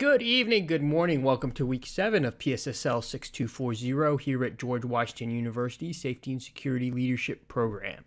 Good evening, good morning. Welcome to week 7 of Pssl 6240 here at George Washington University Safety and Security Leadership Program.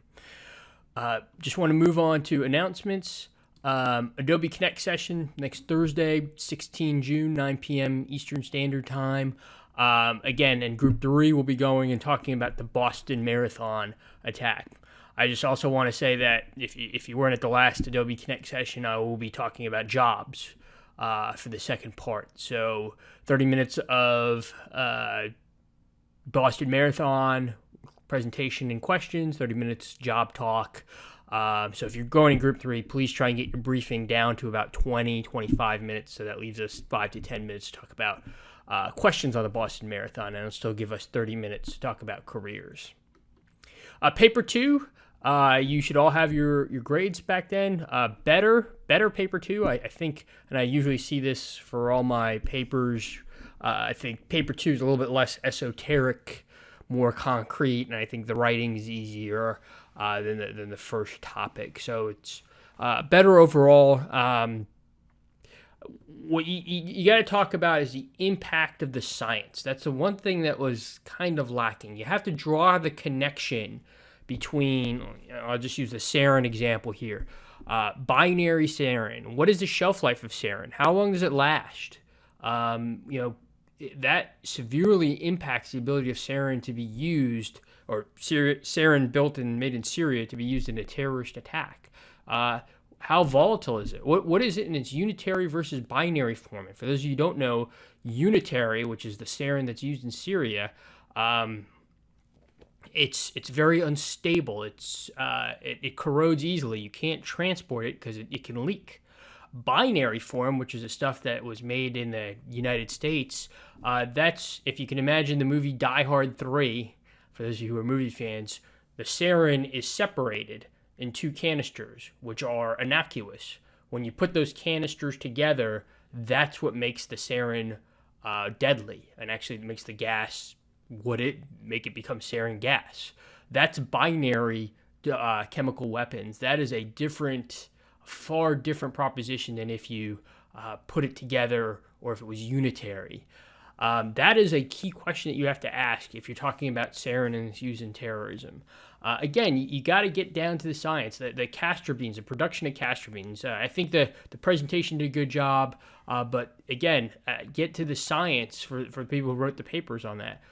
Just want to move on to announcements. Adobe Connect session next Thursday, 16 June, 9 p.m. Eastern Standard Time. Again, in Group 3, we'll be going and talking about the Boston Marathon attack. I just also want to say that if you weren't at the last Adobe Connect session, I will be talking about jobs for the second part. So 30 minutes of Boston Marathon presentation and questions, 30 minutes job talk. So if you're going in Group 3, please try and get your briefing down to about 20-25 minutes. So that leaves us 5 to 10 minutes to talk about questions on the Boston Marathon, and it'll still give us 30 minutes to talk about careers. Paper 2, you should all have your grades back then. Better paper 2, I think, and I usually see this for all my papers. I think paper 2 is a little bit less esoteric, more concrete, and I think the writing is easier than the first topic. So it's better overall. What you got to talk about is the impact of the science. That's the one thing that was kind of lacking. You have to draw the connection between, I'll just use the sarin example here. Binary sarin. What is the shelf life of sarin? How long does it last? That severely impacts the ability of sarin to be used, or sarin built and made in Syria to be used in a terrorist attack. How volatile is it? What is it in its unitary versus binary form? And for those of you who don't know, unitary, which is the sarin that's used in Syria, it's very unstable. It corrodes easily. You can't transport it because it can leak. Binary form, which is the stuff that was made in the United States, that's, if you can imagine the movie Die Hard 3, for those of you who are movie fans, the sarin is separated in 2 canisters, which are innocuous. When you put those canisters together, that's what makes the sarin deadly, and actually makes the gas, make it become sarin gas. That's binary chemical weapons. That is a far different proposition than if you put it together or if it was unitary. That is a key question that you have to ask if you're talking about sarin and its use in terrorism. Again, you got to get down to the science. The castor beans, the production of castor beans. I think the presentation did a good job, but again, get to the science for the people who wrote the papers on that.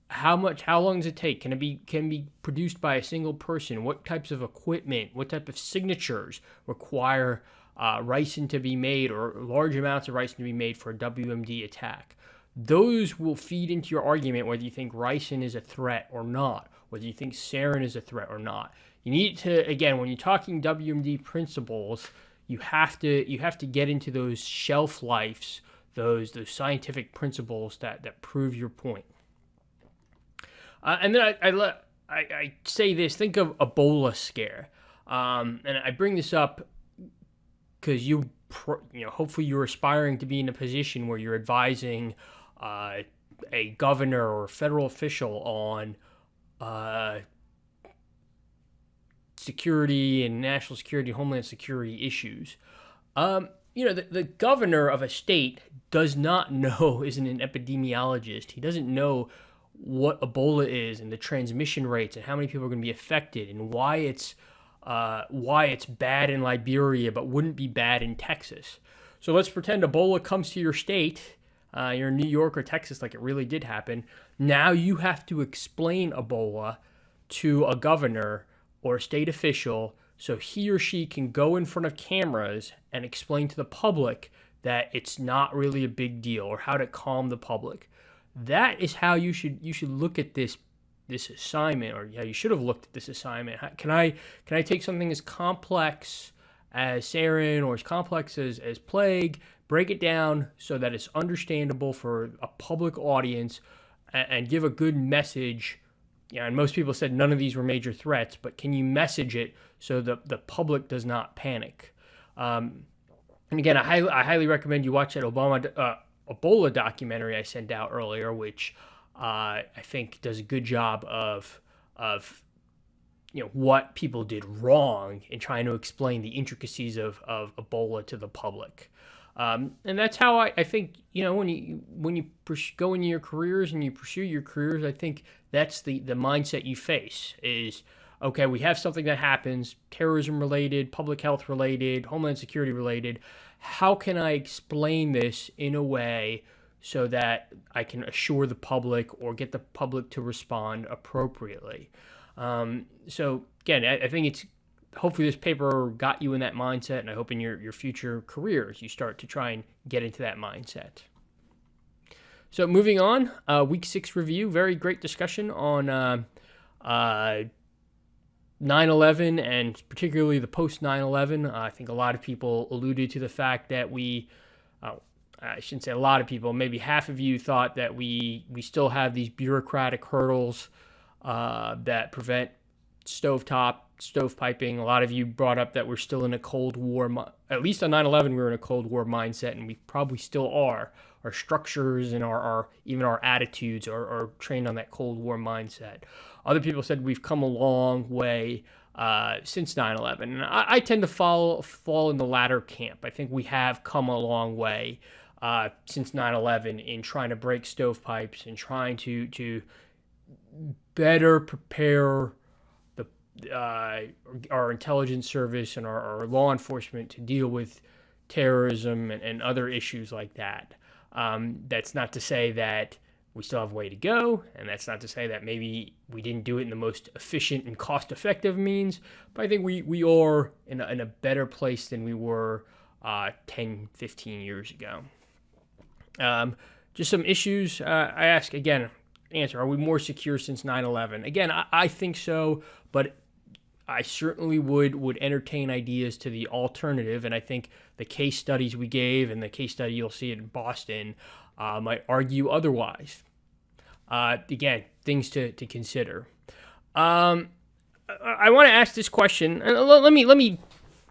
How long does it take? Can it be produced by a single person? What types of equipment, what type of signatures require ricin to be made, or large amounts of ricin to be made for a WMD attack? Those will feed into your argument whether you think ricin is a threat or not, whether you think sarin is a threat or not. You need to, again, when you're talking WMD principles, you have to get into those shelf lives, those scientific principles that prove your point. And then I say this, think of Ebola scare. And I bring this up because hopefully you're aspiring to be in a position where you're advising a governor or a federal official on security and national security, homeland security issues. The governor of a state does not know, isn't an epidemiologist. He doesn't know what Ebola is and the transmission rates and how many people are going to be affected and why it's bad in Liberia but wouldn't be bad in Texas. So let's pretend Ebola comes to your state. You're in New York or Texas, like it really did happen. Now you have to explain Ebola to a governor or a state official so he or she can go in front of cameras and explain to the public that it's not really a big deal, or how to calm the public. That is how you should look at this assignment, or how you should have looked at this assignment. Can I take something as complex as sarin or as complex as plague, break it down so that it's understandable for a public audience, and give a good message? And most people said none of these were major threats, but can you message it so that the public does not panic? And again, I highly recommend you watch that Ebola documentary I sent out earlier, which I think does a good job of what people did wrong in trying to explain the intricacies of Ebola to the public. And that's how I think, when you go into your careers and you pursue your careers, I think that's the mindset you face is, okay, we have something that happens, terrorism related, public health related, homeland security related. How can I explain this in a way so that I can assure the public or get the public to respond appropriately? So again, I think it's hopefully this paper got you in that mindset, and I hope in your future careers you start to try and get into that mindset. So moving on, week 6 review, very great discussion on 9/11 and particularly the post 9/11. I think a lot of people alluded to the fact that I shouldn't say a lot of people, maybe half of you thought that we still have these bureaucratic hurdles that prevent stovepiping. A lot of you brought up that we're still in a Cold War, at least on 9/11, we were in a Cold War mindset, and we probably still are. Our structures and even our attitudes are trained on that Cold War mindset. Other people said we've come a long way since 9/11. And I tend to fall in the latter camp. I think we have come a long way since 9/11 in trying to break stovepipes and trying to better prepare our intelligence service and our law enforcement to deal with terrorism and other issues like that. That's not to say that we still have a way to go, and that's not to say that maybe we didn't do it in the most efficient and cost-effective means, but I think we are in a better place than we were 10, 15 years ago. Just some issues. I ask, again, answer, are we more secure since 9/11? Again, I think so, but I certainly would entertain ideas to the alternative, and I think the case studies we gave and the case study you'll see in Boston might argue otherwise. Again, things to consider. I want to ask this question, and let me.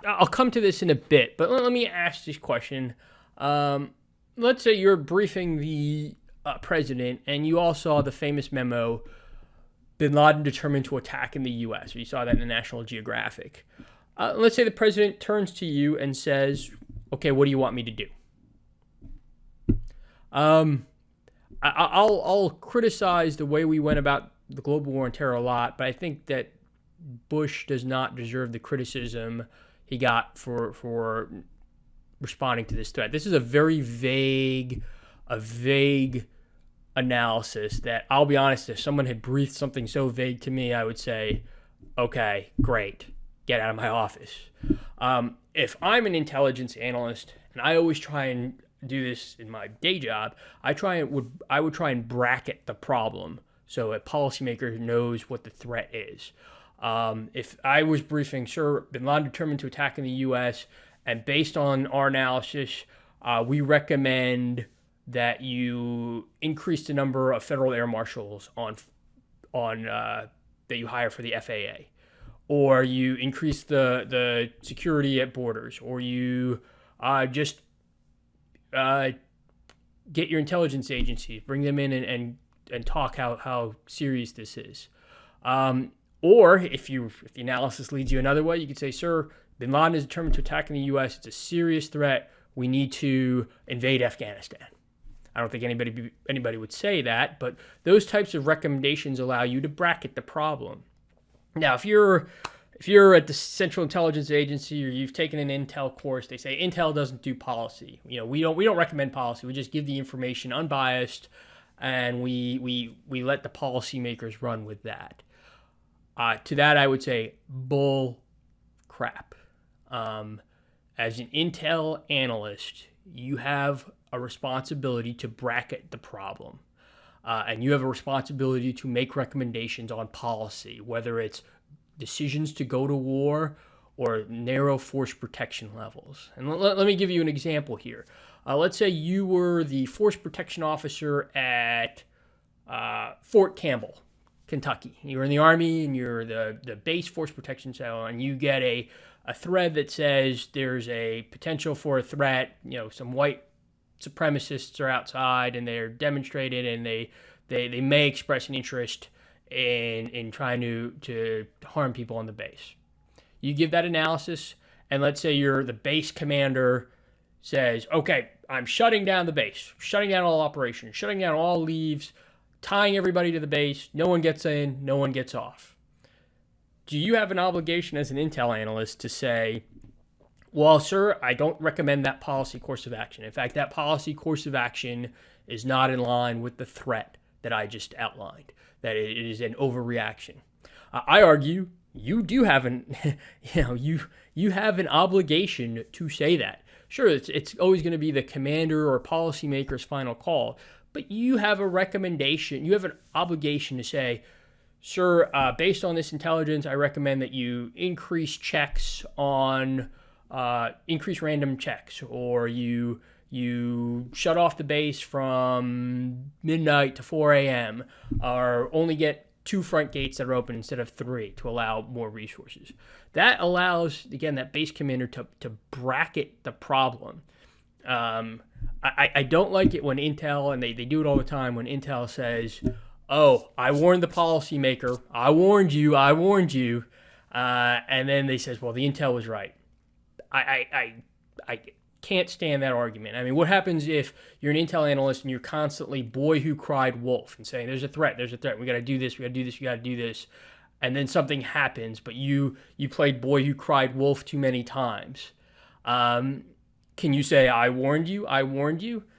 I'll come to this in a bit, but let me ask this question. Let's say you're briefing the president, and you all saw the famous memo, Bin Laden determined to attack in the U.S. You saw that in National Geographic. Let's say the president turns to you and says, okay, what do you want me to do? I'll criticize the way we went about the global war on terror a lot, but I think that Bush does not deserve the criticism he got for responding to this threat. This is a very vague analysis that, I'll be honest, if someone had briefed something so vague to me, I would say, okay, great, get out of my office. If I'm an intelligence analyst, and I always try and do this in my day job, I would try and bracket the problem so a policymaker knows what the threat is. If I was briefing, sir, Bin Laden determined to attack in the U.S., and based on our analysis, we recommend that you increase the number of federal air marshals that you hire for the FAA, or you increase the security at borders, or you just get your intelligence agencies, bring them in and talk how serious this is. Or if the analysis leads you another way, you could say, sir, Bin Laden is determined to attack in the U.S. It's a serious threat. We need to invade Afghanistan. I don't think anybody would say that, but those types of recommendations allow you to bracket the problem. Now, if you're at the Central Intelligence Agency or you've taken an Intel course, they say Intel doesn't do policy. We don't recommend policy. We just give the information unbiased, and we let the policymakers run with that. To that, I would say bull crap. As an Intel analyst, you have a responsibility to bracket the problem. And you have a responsibility to make recommendations on policy, whether it's decisions to go to war or narrow force protection levels. And let me give you an example here. Let's say you were the force protection officer at Fort Campbell, Kentucky. You're in the Army and you're the base force protection cell, and you get a thread that says there's a potential for a threat. Some white supremacists are outside and they're demonstrated, and they may express an interest in trying to harm people on the base. You give that analysis, and let's say you're the base commander says, okay, I'm shutting down the base, shutting down all operations, shutting down all leaves, tying everybody to the base. No one gets in, no one gets off. Do you have an obligation as an intel analyst to say, well, sir, I don't recommend that policy course of action. In fact, that policy course of action is not in line with the threat that I just outlined, that it is an overreaction. I argue you do have you have an obligation to say that. Sure, it's always going to be the commander or policymaker's final call, but you have a recommendation. You have an obligation to say, sir, based on this intelligence, I recommend that you increase checks on increase random checks, or you shut off the base from midnight to 4 a.m. or only get 2 front gates that are open instead of 3 to allow more resources. That allows, again, that base commander to bracket the problem. I don't like it when Intel, and they do it all the time, when Intel says, oh, I warned the policymaker, I warned you, and then they says, well, the Intel was right. I can't stand that argument. I mean, what happens if you're an intel analyst and you're constantly boy who cried wolf and saying, there's a threat, we got to do this, we got to do this, and then something happens, but you played boy who cried wolf too many times. Can you say, I warned you?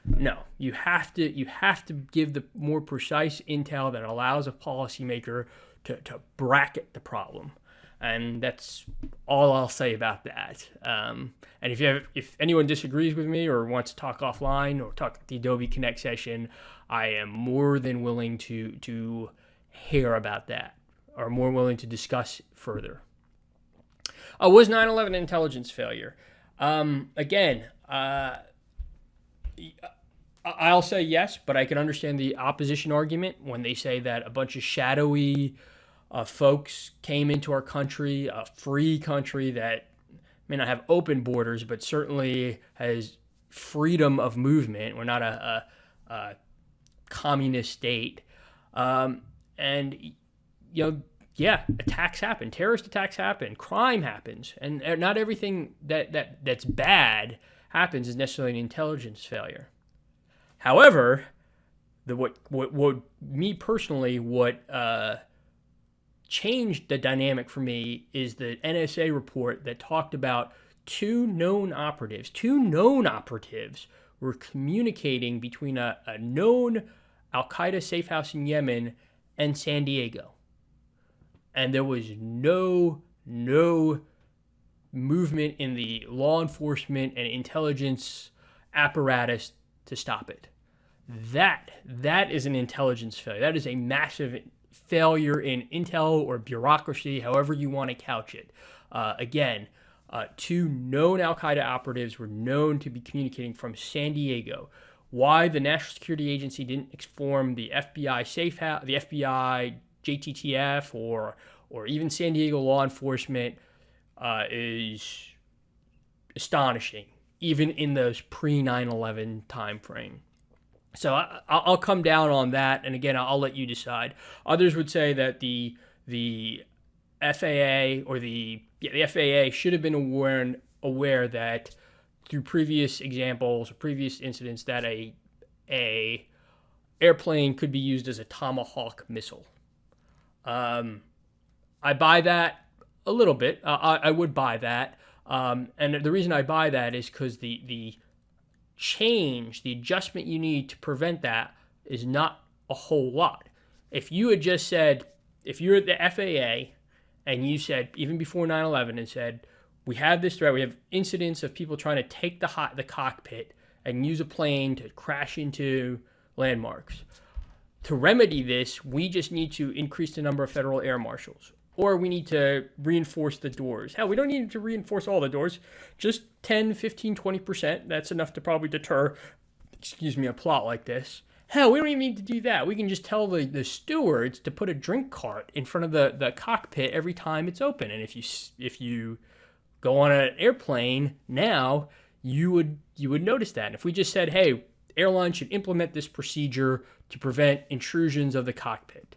No, you have to give the more precise intel that allows a policymaker to bracket the problem. And that's all I'll say about that. And if anyone disagrees with me or wants to talk offline or talk at the Adobe Connect session, I am more than willing to hear about that, or more willing to discuss further. Was 9/11 an intelligence failure? Again, I'll say yes, but I can understand the opposition argument when they say that a bunch of shadowy folks came into our country, a free country that may not have open borders, but certainly has freedom of movement. We're not a communist state. And, attacks happen. Terrorist attacks happen. Crime happens. And not everything that's bad happens is necessarily an intelligence failure. However, what me personally, changed the dynamic for me is the NSA report that talked about two known operatives were communicating between a known Al-Qaeda safe house in Yemen and San Diego. And there was no movement in the law enforcement and intelligence apparatus to stop it. That is an intelligence failure. That is a massive failure in intel or bureaucracy, however you want to couch it. Two known Al-Qaeda operatives were known to be communicating from San Diego. Why the National Security Agency didn't inform the FBI safe house, the FBI, JTTF, or even San Diego law enforcement is astonishing, even in those pre-9/11 time frame. So I'll come down on that, and again, I'll let you decide. Others would say that the FAA or the FAA should have been aware that through previous examples or previous incidents that a airplane could be used as a Tomahawk missile. I buy that a little bit. I would buy that, and the reason I buy that is because the adjustment you need to prevent that is not a whole lot. If you had just said, if you're at the FAA and you said, even before 9/11, and said, we have this threat, we have incidents of people trying to take the cockpit and use a plane to crash into landmarks. To remedy this, we just need to increase the number of federal air marshals, or we need to reinforce the doors. Hell, we don't need to reinforce all the doors, just 10, 15, 20%. That's enough to probably deter, a plot like this. Hell, we don't even need to do that. We can just tell the stewards to put a drink cart in front of the cockpit every time it's open. And if you go on an airplane now, you would notice that. And if we just said, hey, airlines should implement this procedure to prevent intrusions of the cockpit,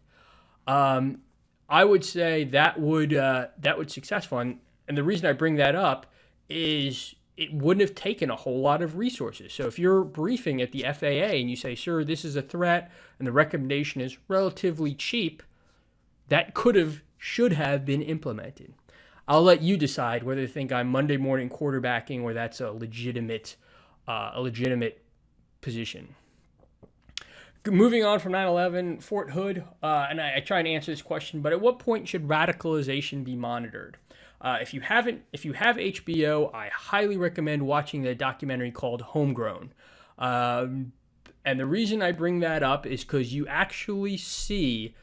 I would say that would successful. And the reason I bring that up is it wouldn't have taken a whole lot of resources. So if you're briefing at the FAA and you say, sir, this is a threat and the recommendation is relatively cheap, that should have been implemented. I'll let you decide whether you think I'm Monday morning quarterbacking or that's a legitimate position. Moving on from 9/11, Fort Hood, and I try and answer this question, but at what point should radicalization be monitored? If you have HBO, I highly recommend watching the documentary called Homegrown. And the reason I bring that up is because you actually see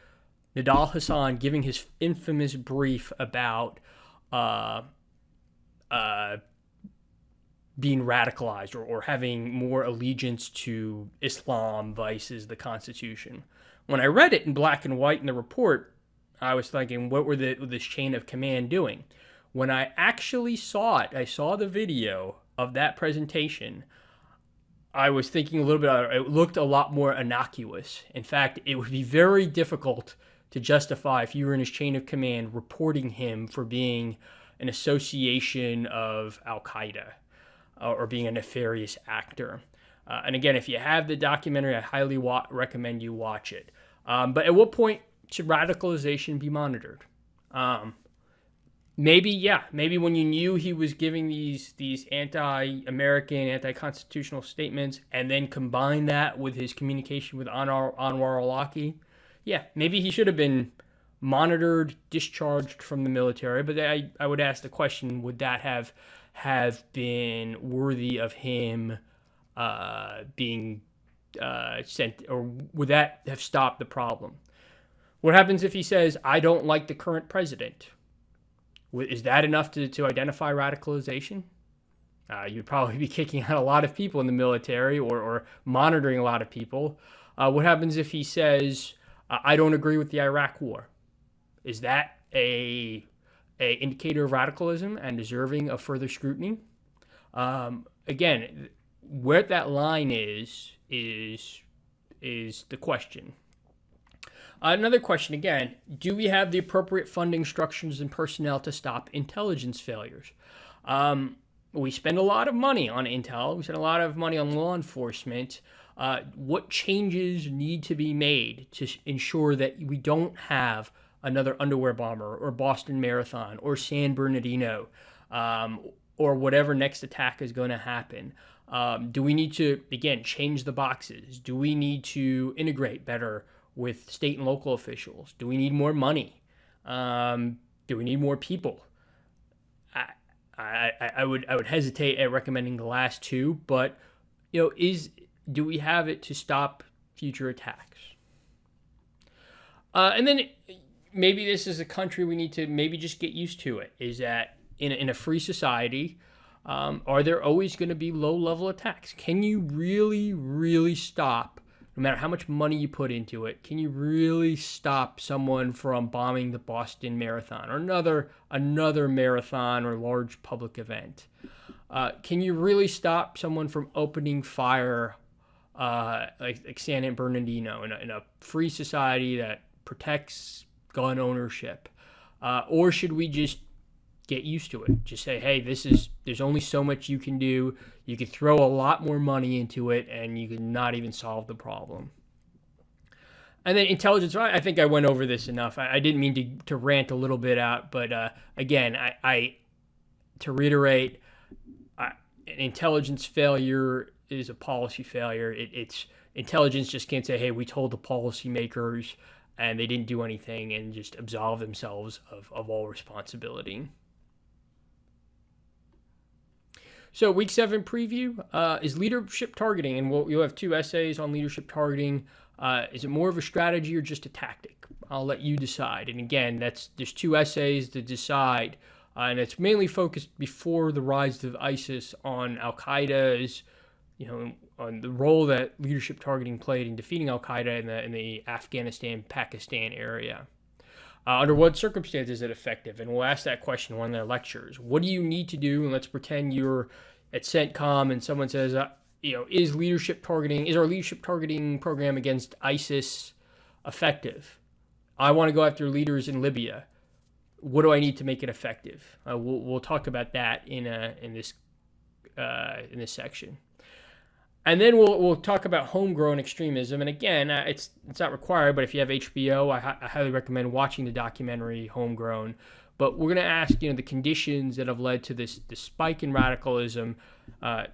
Nidal Hasan giving his infamous brief about being radicalized or having more allegiance to Islam versus the Constitution. When I read it in black and white in the report, I was thinking, what were this chain of command doing? When I actually saw it, I saw the video of that presentation, I was thinking a little bit, it looked a lot more innocuous. In fact, it would be very difficult to justify, if you were in his chain of command, reporting him for being an association of Al-Qaeda or being a nefarious actor. And again, if you have the documentary, I highly recommend you watch it. But at what point should radicalization be monitored? Maybe when you knew he was giving these anti-American, anti-constitutional statements, and then combine that with his communication with Anwar al-Awlaki. Yeah, maybe he should have been monitored, discharged from the military. But I would ask the question: would that have been worthy of him being sent, or would that have stopped the problem? What happens if he says, "I don't like the current president"? Is that enough to identify radicalization? You'd probably be kicking out a lot of people in the military or monitoring a lot of people. What happens if he says, "I don't agree with the Iraq War"? Is that a indicator of radicalism and deserving of further scrutiny? Again, where that line is the question. Another question again, do we have the appropriate funding structures and personnel to stop intelligence failures? We spend a lot of money on intel. We spend a lot of money on law enforcement. What changes need to be made to ensure that we don't have another underwear bomber or Boston Marathon or San Bernardino or whatever next attack is going to happen? Do we need to, again, change the boxes? Do we need to integrate better with state and local officials? Do we need more money? Do we need more people? I would hesitate at recommending the last two, but do we have it to stop future attacks? And then maybe this is a country we need to maybe just get used to it, is that in a free society, are there always going to be low-level attacks? Can you really, really stop, no matter how much money you put into it, can you really stop someone from bombing the Boston Marathon or another marathon or large public event? Can you really stop someone from opening fire like San Bernardino in a free society that protects gun ownership? Or should we just get used to it? Just say, hey, there's only so much you can do. You could throw a lot more money into it and you could not even solve the problem. And then intelligence, I think I went over this enough. I didn't mean to rant a little bit out, but again, I to reiterate, an intelligence failure is a policy failure. It's intelligence just can't say, hey, we told the policymakers and they didn't do anything and just absolve themselves of all responsibility. So week 7 preview is leadership targeting, and you'll have 2 essays on leadership targeting. Is it more of a strategy or just a tactic? I'll let you decide. And again, there's 2 essays to decide, and it's mainly focused before the rise of ISIS on Al-Qaeda's, on the role that leadership targeting played in defeating Al-Qaeda in the Afghanistan-Pakistan area. Under what circumstances is it effective? And we'll ask that question in one of their lectures. What do you need to do? And let's pretend you're at CENTCOM and someone says, is our leadership targeting program against ISIS effective? I want to go after leaders in Libya. What do I need to make it effective? We'll talk about that in this in this section. And then we'll talk about homegrown extremism. And again, it's not required, but if you have HBO, I highly recommend watching the documentary Homegrown. But we're going to ask, the conditions that have led to this spike in radicalism.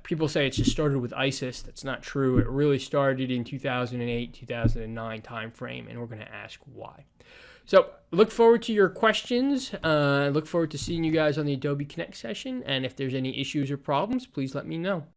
People say it's just started with ISIS. That's not true. It really started in 2008, 2009 timeframe, and we're going to ask why. So look forward to your questions. Look forward to seeing you guys on the Adobe Connect session. And if there's any issues or problems, please let me know.